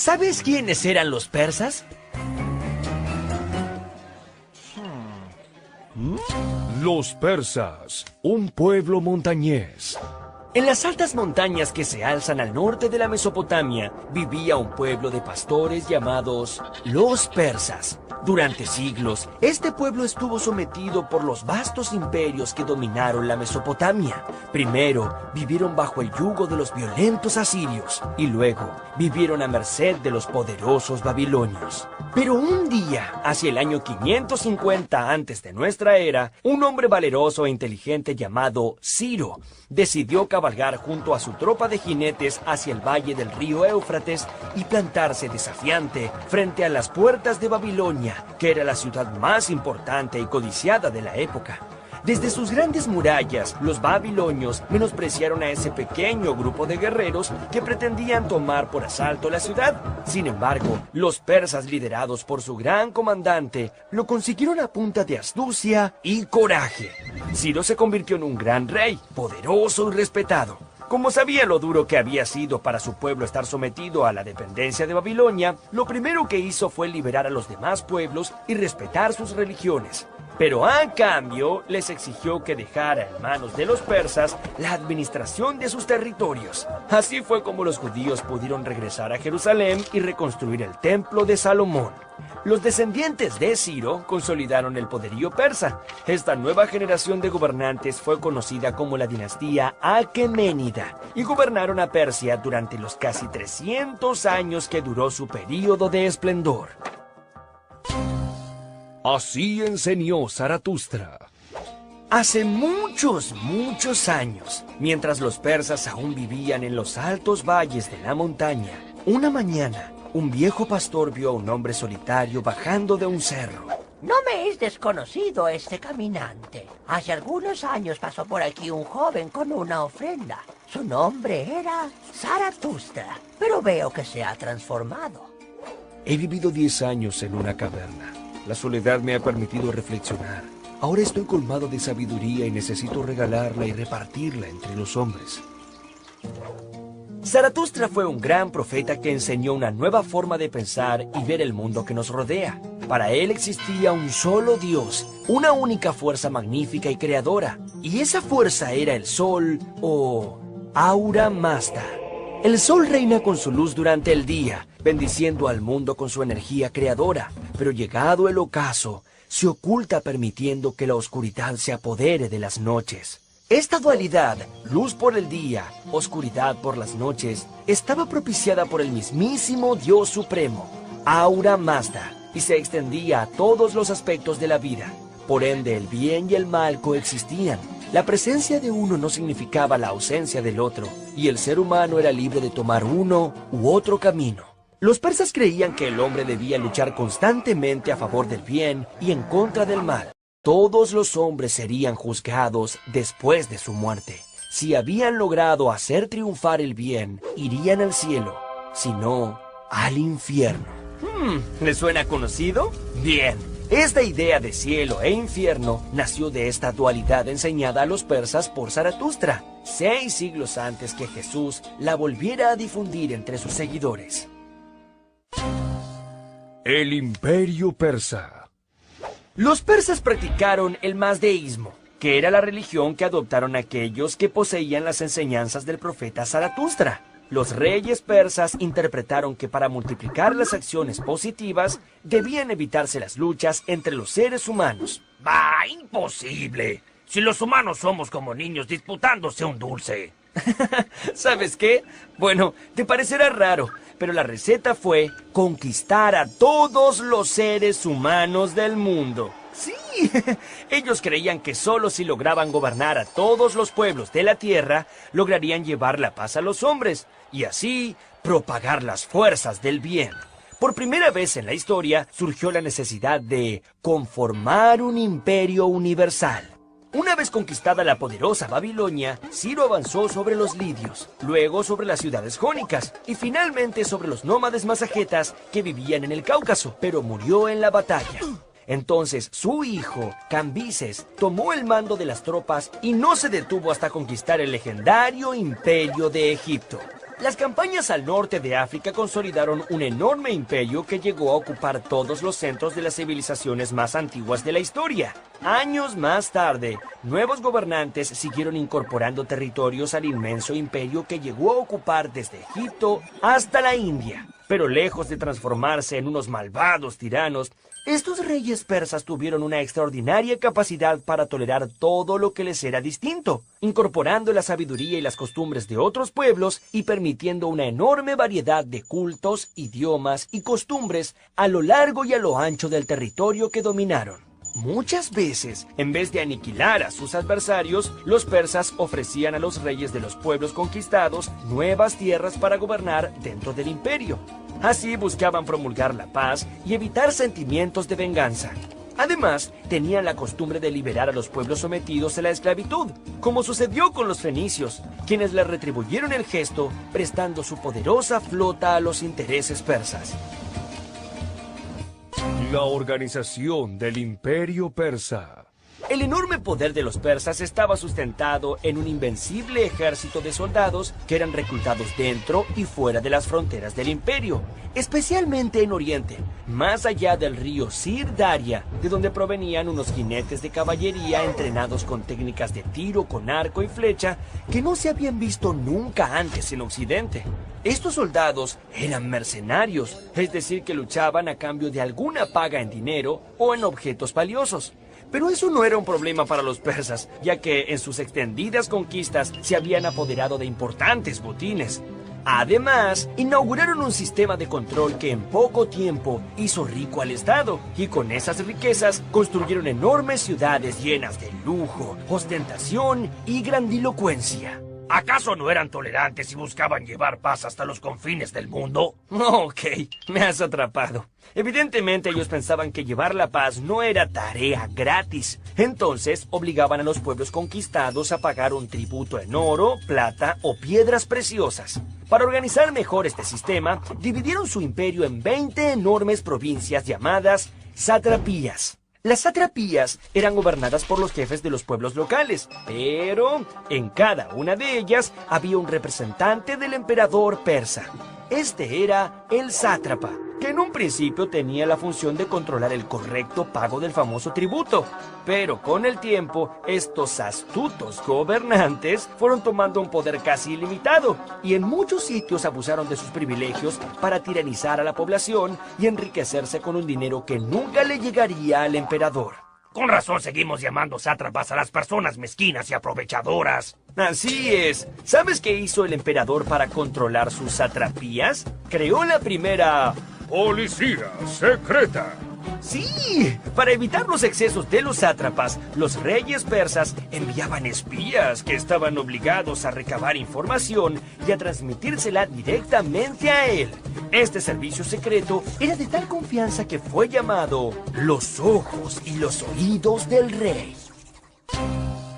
¿Sabes quiénes eran los persas? Los persas, un pueblo montañés. En las altas montañas que se alzan al norte de la Mesopotamia, vivía un pueblo de pastores llamados los persas. Durante siglos, este pueblo estuvo sometido por los vastos imperios que dominaron la Mesopotamia. Primero, vivieron bajo el yugo de los violentos asirios, y luego, vivieron a merced de los poderosos babilonios. Pero un día, hacia el año 550 antes de nuestra era, un hombre valeroso e inteligente llamado Ciro decidió cabalgar junto a su tropa de jinetes hacia el valle del río Éufrates y plantarse desafiante frente a las puertas de Babilonia, que era la ciudad más importante y codiciada de la época. Desde sus grandes murallas, los babilonios menospreciaron a ese pequeño grupo de guerreros que pretendían tomar por asalto la ciudad. Sin embargo, los persas, liderados por su gran comandante, lo consiguieron a punta de astucia y coraje. Ciro se convirtió en un gran rey, poderoso y respetado. Como sabía lo duro que había sido para su pueblo estar sometido a la dependencia de Babilonia, lo primero que hizo fue liberar a los demás pueblos y respetar sus religiones. Pero a cambio, les exigió que dejara en manos de los persas la administración de sus territorios. Así fue como los judíos pudieron regresar a Jerusalén y reconstruir el templo de Salomón. Los descendientes de Ciro consolidaron el poderío persa. Esta nueva generación de gobernantes fue conocida como la dinastía Aqueménida y gobernaron a Persia durante los casi 300 años que duró su período de esplendor. Así enseñó Zaratustra. Hace muchos años, mientras los persas aún vivían en los altos valles de la montaña, una mañana, un viejo pastor vio a un hombre solitario bajando de un cerro. No me es desconocido este caminante. Hace algunos años pasó por aquí un joven con una ofrenda. Su nombre era Zaratustra, pero veo que se ha transformado. He vivido 10 años en una caverna. La soledad me ha permitido reflexionar. Ahora estoy colmado de sabiduría y necesito regalarla y repartirla entre los hombres. Zaratustra fue un gran profeta que enseñó una nueva forma de pensar y ver el mundo que nos rodea. Para él existía un solo Dios, una única fuerza magnífica y creadora. Y esa fuerza era el sol o Ahura Mazda. El sol reina con su luz durante el día, bendiciendo al mundo con su energía creadora. Pero llegado el ocaso, se oculta permitiendo que la oscuridad se apodere de las noches. Esta dualidad, luz por el día, oscuridad por las noches, estaba propiciada por el mismísimo Dios Supremo, Ahura Mazda, y se extendía a todos los aspectos de la vida. Por ende, el bien y el mal coexistían. La presencia de uno no significaba la ausencia del otro, y el ser humano era libre de tomar uno u otro camino. Los persas creían que el hombre debía luchar constantemente a favor del bien y en contra del mal. Todos los hombres serían juzgados después de su muerte. Si habían logrado hacer triunfar el bien, irían al cielo, si no, al infierno. ¿Le suena conocido? Bien, esta idea de cielo e infierno nació de esta dualidad enseñada a los persas por Zaratustra, 6 siglos antes que Jesús la volviera a difundir entre sus seguidores. El Imperio Persa. Los persas practicaron el mazdeísmo, que era la religión que adoptaron aquellos que poseían las enseñanzas del profeta Zaratustra. Los reyes persas interpretaron que para multiplicar las acciones positivas debían evitarse las luchas entre los seres humanos. ¡Bah, imposible! Si los humanos somos como niños disputándose un dulce. ¿Sabes qué? Bueno, te parecerá raro, pero la receta fue conquistar a todos los seres humanos del mundo. Sí, ellos creían que solo si lograban gobernar a todos los pueblos de la tierra, lograrían llevar la paz a los hombres, y así propagar las fuerzas del bien. Por primera vez en la historia surgió la necesidad de conformar un imperio universal. Una vez conquistada la poderosa Babilonia, Ciro avanzó sobre los lidios, luego sobre las ciudades jónicas y finalmente sobre los nómades masagetas que vivían en el Cáucaso, pero murió en la batalla. Entonces su hijo, Cambises, tomó el mando de las tropas y no se detuvo hasta conquistar el legendario Imperio de Egipto. Las campañas al norte de África consolidaron un enorme imperio que llegó a ocupar todos los centros de las civilizaciones más antiguas de la historia. Años más tarde, nuevos gobernantes siguieron incorporando territorios al inmenso imperio que llegó a ocupar desde Egipto hasta la India. Pero lejos de transformarse en unos malvados tiranos, estos reyes persas tuvieron una extraordinaria capacidad para tolerar todo lo que les era distinto, incorporando la sabiduría y las costumbres de otros pueblos y permitiendo una enorme variedad de cultos, idiomas y costumbres a lo largo y a lo ancho del territorio que dominaron. Muchas veces, en vez de aniquilar a sus adversarios, los persas ofrecían a los reyes de los pueblos conquistados nuevas tierras para gobernar dentro del imperio. Así buscaban promulgar la paz y evitar sentimientos de venganza. Además, tenían la costumbre de liberar a los pueblos sometidos a la esclavitud, como sucedió con los fenicios, quienes les retribuyeron el gesto prestando su poderosa flota a los intereses persas. La organización del Imperio Persa. El enorme poder de los persas estaba sustentado en un invencible ejército de soldados que eran reclutados dentro y fuera de las fronteras del imperio, especialmente en Oriente, más allá del río Sir Daria, de donde provenían unos jinetes de caballería entrenados con técnicas de tiro con arco y flecha que no se habían visto nunca antes en Occidente. Estos soldados eran mercenarios, es decir, que luchaban a cambio de alguna paga en dinero o en objetos valiosos. Pero eso no era un problema para los persas, ya que en sus extendidas conquistas se habían apoderado de importantes botines. Además, inauguraron un sistema de control que en poco tiempo hizo rico al Estado, y con esas riquezas construyeron enormes ciudades llenas de lujo, ostentación y grandilocuencia. ¿Acaso no eran tolerantes y buscaban llevar paz hasta los confines del mundo? Ok, me has atrapado. Evidentemente ellos pensaban que llevar la paz no era tarea gratis. Entonces obligaban a los pueblos conquistados a pagar un tributo en oro, plata o piedras preciosas. Para organizar mejor este sistema, dividieron su imperio en 20 enormes provincias llamadas satrapías. Las satrapías eran gobernadas por los jefes de los pueblos locales, pero en cada una de ellas había un representante del emperador persa. Este era el sátrapa, que en un principio tenía la función de controlar el correcto pago del famoso tributo. Pero con el tiempo, estos astutos gobernantes fueron tomando un poder casi ilimitado y en muchos sitios abusaron de sus privilegios para tiranizar a la población y enriquecerse con un dinero que nunca le llegaría al emperador. Con razón seguimos llamando sátrapas a las personas mezquinas y aprovechadoras. Así es. ¿Sabes qué hizo el emperador para controlar sus satrapías? Creó la primera Policía secreta. Sí, para evitar los excesos de los sátrapas, los reyes persas enviaban espías que estaban obligados a recabar información y a transmitírsela directamente a él. Este servicio secreto era de tal confianza que fue llamado los ojos y los oídos del rey.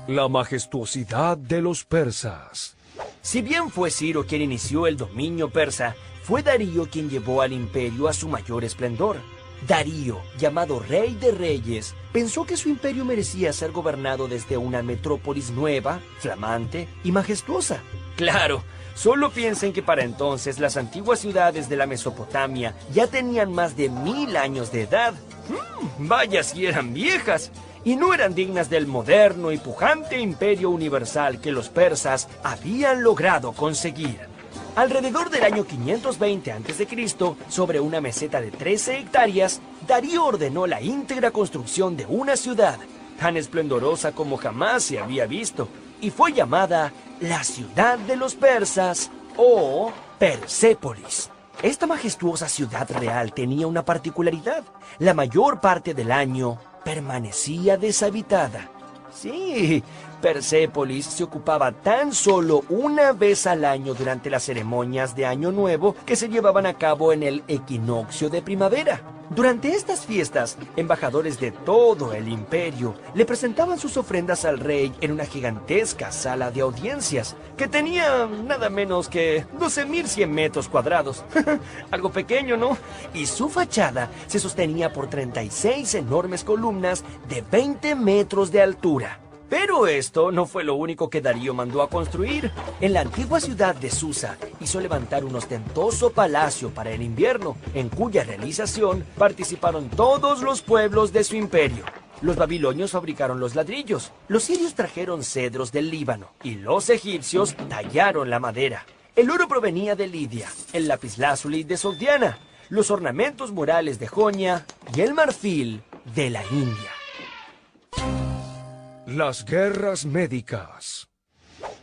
La majestuosidad de los persas. Si bien fue Ciro quien inició el dominio persa, fue Darío quien llevó al imperio a su mayor esplendor. Darío, llamado Rey de Reyes, pensó que su imperio merecía ser gobernado desde una metrópolis nueva, flamante y majestuosa. Claro, solo piensen que para entonces las antiguas ciudades de la Mesopotamia ya tenían más de 1000 años de edad. Vaya si eran viejas, y no eran dignas del moderno y pujante imperio universal que los persas habían logrado conseguir. Alrededor del año 520 a.C., sobre una meseta de 13 hectáreas, Darío ordenó la íntegra construcción de una ciudad, tan esplendorosa como jamás se había visto, y fue llamada la ciudad de los persas, o Persépolis. Esta majestuosa ciudad real tenía una particularidad: la mayor parte del año permanecía deshabitada. Sí, Persépolis se ocupaba tan solo una vez al año durante las ceremonias de Año Nuevo que se llevaban a cabo en el equinoccio de primavera. Durante estas fiestas, embajadores de todo el imperio le presentaban sus ofrendas al rey en una gigantesca sala de audiencias que tenía nada menos que 12.100 metros cuadrados. Algo pequeño, ¿no? Y su fachada se sostenía por 36 enormes columnas de 20 metros de altura. Pero esto no fue lo único que Darío mandó a construir. En la antigua ciudad de Susa hizo levantar un ostentoso palacio para el invierno, en cuya realización participaron todos los pueblos de su imperio. Los babilonios fabricaron los ladrillos, los sirios trajeron cedros del Líbano y los egipcios tallaron la madera. El oro provenía de Lidia, el lapislázuli de Sogdiana, los ornamentos murales de Jonia y el marfil de la India. Las guerras médicas.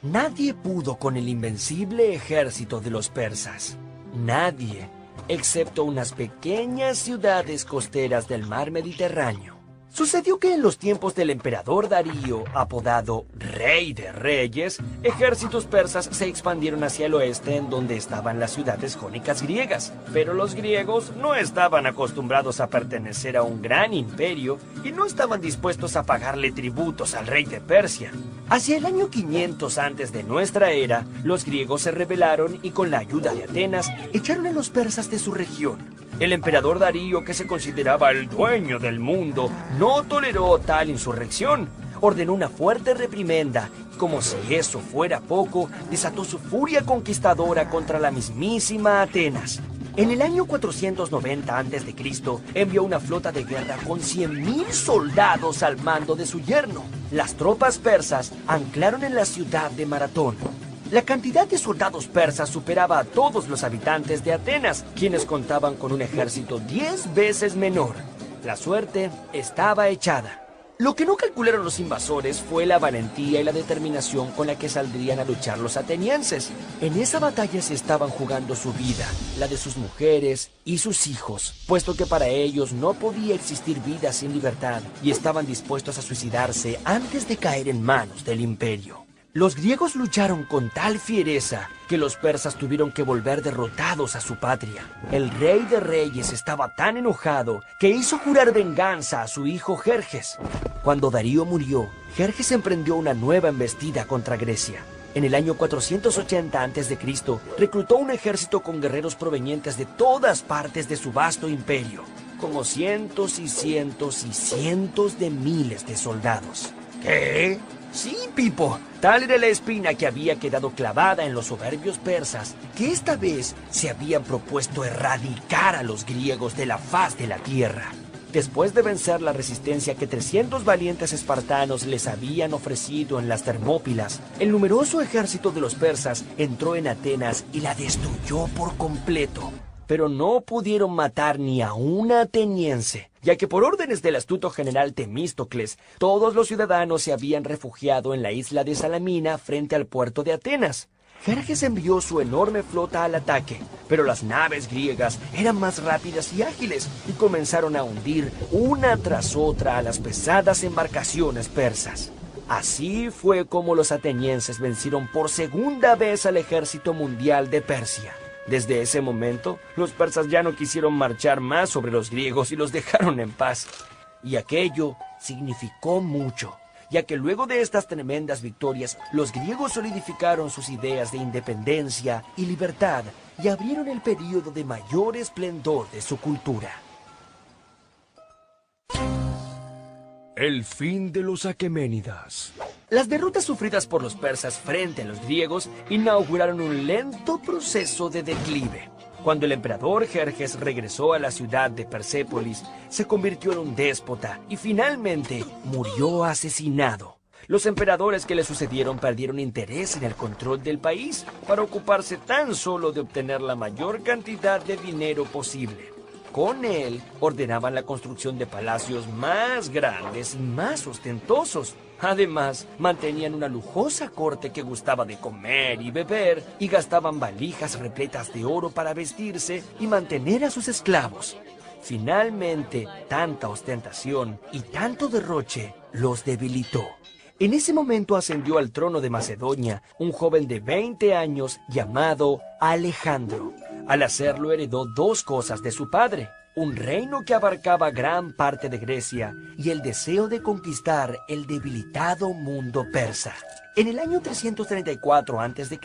Nadie pudo con el invencible ejército de los persas. Nadie, excepto unas pequeñas ciudades costeras del mar Mediterráneo. Sucedió que en los tiempos del emperador Darío, apodado Rey de Reyes, ejércitos persas se expandieron hacia el oeste en donde estaban las ciudades jónicas griegas. Pero los griegos no estaban acostumbrados a pertenecer a un gran imperio y no estaban dispuestos a pagarle tributos al rey de Persia. Hacia el año 500 antes de nuestra era, los griegos se rebelaron y con la ayuda de Atenas echaron a los persas de su región. El emperador Darío, que se consideraba el dueño del mundo, no toleró tal insurrección. Ordenó una fuerte reprimenda y, como si eso fuera poco, desató su furia conquistadora contra la mismísima Atenas. En el año 490 a.C., envió una flota de guerra con 100.000 soldados al mando de su yerno. Las tropas persas anclaron en la ciudad de Maratón. La cantidad de soldados persas superaba a todos los habitantes de Atenas, quienes contaban con un ejército 10 veces menor. La suerte estaba echada. Lo que no calcularon los invasores fue la valentía y la determinación con la que saldrían a luchar los atenienses. En esa batalla se estaban jugando su vida, la de sus mujeres y sus hijos, puesto que para ellos no podía existir vida sin libertad y estaban dispuestos a suicidarse antes de caer en manos del imperio. Los griegos lucharon con tal fiereza que los persas tuvieron que volver derrotados a su patria. El rey de reyes estaba tan enojado que hizo jurar venganza a su hijo Jerjes. Cuando Darío murió, Jerjes emprendió una nueva embestida contra Grecia. En el año 480 a.C., reclutó un ejército con guerreros provenientes de todas partes de su vasto imperio, como cientos y cientos y cientos de miles de soldados. ¿Qué? Sí, Pipo, tal era la espina que había quedado clavada en los soberbios persas, que esta vez se habían propuesto erradicar a los griegos de la faz de la tierra. Después de vencer la resistencia que 300 valientes espartanos les habían ofrecido en las Termópilas, el numeroso ejército de los persas entró en Atenas y la destruyó por completo. Pero no pudieron matar ni a un ateniense, ya que por órdenes del astuto general Temístocles, todos los ciudadanos se habían refugiado en la isla de Salamina frente al puerto de Atenas. Jerjes envió su enorme flota al ataque, pero las naves griegas eran más rápidas y ágiles y comenzaron a hundir una tras otra a las pesadas embarcaciones persas. Así fue como los atenienses vencieron por segunda vez al ejército mundial de Persia. Desde ese momento, los persas ya no quisieron marchar más sobre los griegos y los dejaron en paz. Y aquello significó mucho, ya que luego de estas tremendas victorias, los griegos solidificaron sus ideas de independencia y libertad y abrieron el período de mayor esplendor de su cultura. El fin de los aqueménidas. Las derrotas sufridas por los persas frente a los griegos inauguraron un lento proceso de declive. Cuando el emperador Jerjes regresó a la ciudad de Persépolis, se convirtió en un déspota y finalmente murió asesinado. Los emperadores que le sucedieron perdieron interés en el control del país para ocuparse tan solo de obtener la mayor cantidad de dinero posible. Con él ordenaban la construcción de palacios más grandes y más ostentosos. Además, mantenían una lujosa corte que gustaba de comer y beber y gastaban valijas repletas de oro para vestirse y mantener a sus esclavos. Finalmente, tanta ostentación y tanto derroche los debilitó. En ese momento ascendió al trono de Macedonia un joven de 20 años llamado Alejandro. Al hacerlo heredó dos cosas de su padre: un reino que abarcaba gran parte de Grecia y el deseo de conquistar el debilitado mundo persa. En el año 334 a.C.,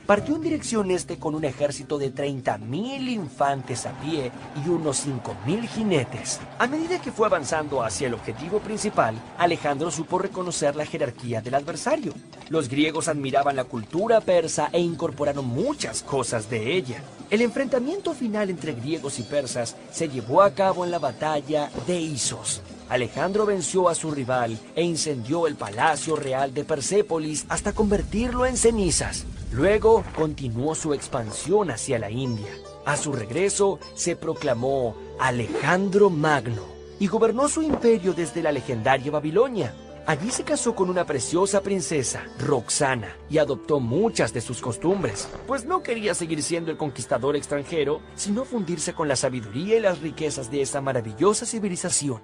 partió en dirección este con un ejército de 30.000 infantes a pie y unos 5.000 jinetes. A medida que fue avanzando hacia el objetivo principal, Alejandro supo reconocer la jerarquía del adversario. Los griegos admiraban la cultura persa e incorporaron muchas cosas de ella. El enfrentamiento final entre griegos y persas se llevó a cabo en la batalla de Isos. Alejandro venció a su rival e incendió el palacio real de Persépolis hasta convertirlo en cenizas. Luego continuó su expansión hacia la India. A su regreso se proclamó Alejandro Magno y gobernó su imperio desde la legendaria Babilonia. Allí se casó con una preciosa princesa, Roxana, y adoptó muchas de sus costumbres, pues no quería seguir siendo el conquistador extranjero, sino fundirse con la sabiduría y las riquezas de esa maravillosa civilización.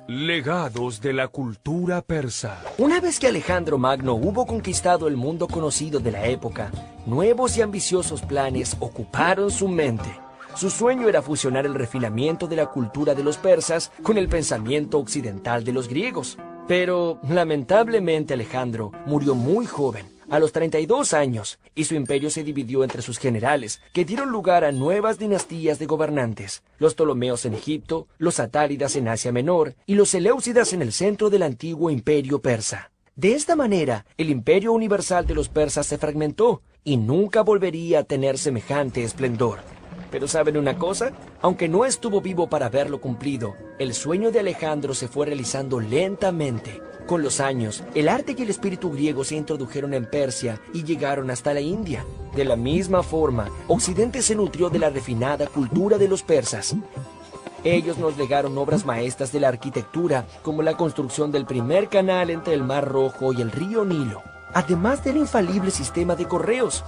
Legados de la cultura persa. Una vez que Alejandro Magno hubo conquistado el mundo conocido de la época, nuevos y ambiciosos planes ocuparon su mente. Su sueño era fusionar el refinamiento de la cultura de los persas con el pensamiento occidental de los griegos. Pero, lamentablemente, Alejandro murió muy joven, a los 32 años, y su imperio se dividió entre sus generales, que dieron lugar a nuevas dinastías de gobernantes: los Ptolomeos en Egipto, los Atálidas en Asia Menor y los Seleucidas en el centro del antiguo imperio persa. De esta manera, el imperio universal de los persas se fragmentó y nunca volvería a tener semejante esplendor. Pero ¿saben una cosa? Aunque no estuvo vivo para verlo cumplido, el sueño de Alejandro se fue realizando lentamente. Con los años, el arte y el espíritu griego se introdujeron en Persia y llegaron hasta la India. De la misma forma, Occidente se nutrió de la refinada cultura de los persas. Ellos nos legaron obras maestras de la arquitectura, como la construcción del primer canal entre el Mar Rojo y el río Nilo, además del infalible sistema de correos.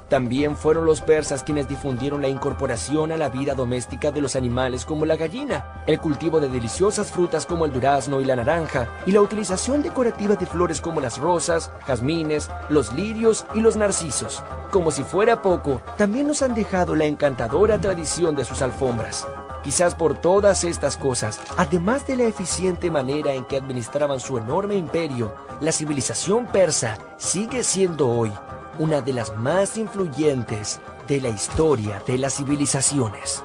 También fueron los persas quienes difundieron la incorporación a la vida doméstica de los animales como la gallina, el cultivo de deliciosas frutas como el durazno y la naranja, y la utilización decorativa de flores como las rosas, jazmines, los lirios y los narcisos. Como si fuera poco, también nos han dejado la encantadora tradición de sus alfombras. Quizás por todas estas cosas, además de la eficiente manera en que administraban su enorme imperio, la civilización persa sigue siendo hoy una de las más influyentes de la historia de las civilizaciones.